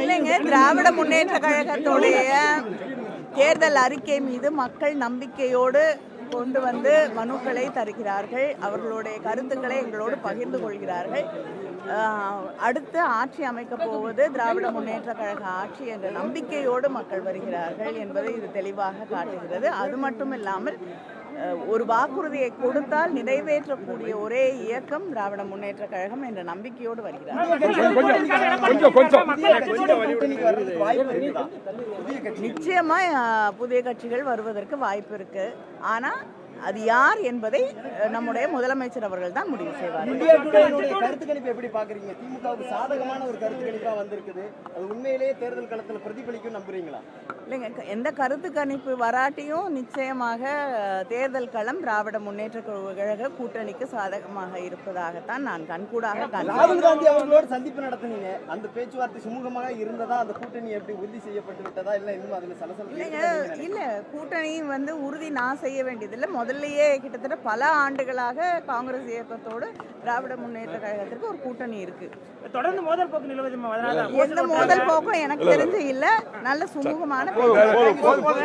இல்லைங்க, திராவிட முன்னேற்ற கழகத்துடைய தேர்தல் அறிக்கை மீது மக்கள் நம்பிக்கையோடு கொண்டு வந்து மனுக்களை தருகிறார்கள். அவர்களுடைய கருத்துக்களை எங்களோடு பகிர்ந்து கொள்கிறார்கள். அடுத்து ஆட்சி அமைக்கப் போவது திராவிட முன்னேற்ற கழக ஆட்சி என்ற நம்பிக்கையோடு மக்கள் வருகிறார்கள் என்பதை இது தெளிவாக காட்டுகிறது. அது மட்டும் இல்லாமல் ஒரு வாக்குறுதியை கொடுத்தால் நிறைவேற்றக்கூடிய ஒரே இயக்கம் திராவிட முன்னேற்ற கழகம் என்ற நம்பிக்கையோடு வருகிறார். நிச்சயமா புதிய கட்சிகள் வருவதற்கு வாய்ப்பு இருக்கு. ஆனா அது யார் என்பதை நம்முடைய முதலமைச்சர் அவர்கள் தான் முடிவு செய்வார். கருத்து கணிப்பு எப்படி பாக்குறீங்க? திமுகவுக்கு சாதகமான ஒரு கருத்து கணிப்பா வந்திருக்குது. அது உண்மையிலேயே தேர்தல் களத்தில் பிரதிபலிக்கும் நம்புறீங்களா? இல்லைங்க, எந்த கருத்து கணிப்பு வராட்டியும் நிச்சயமாக தேர்தல் களம் திராவிட முன்னேற்ற கழக கூட்டணிக்கு சாதகமாக இருப்பதாகத்தான் நான் கண்கூடாக ராகுல் காந்தி அவர்களோடு சந்திப்பு நடத்தினீங்க. அந்த பேச்சுவார்த்தை சுமூகமாக இருந்ததா? அந்த கூட்டணி எப்படி உறுதி செய்யப்பட்டு விட்டதா? இல்லை இன்னும் அதுல சலசலப்பு இல்ல, கூட்டணி உறுதி நான் செய்ய வேண்டியதில்லை. முதல்லயே கிட்டத்தட்ட பல ஆண்டுகளாக காங்கிரஸ் இயக்கத்தோடு திராவிட முன்னேற்ற கழகத்திற்கு ஒரு கூட்டணி இருக்கு. தொடர்ந்து மோதல் போக்கு நிலவுது. எந்த மோதல் போக்கும் எனக்கு தெரிஞ்சு இல்ல. நல்ல சுமூகமான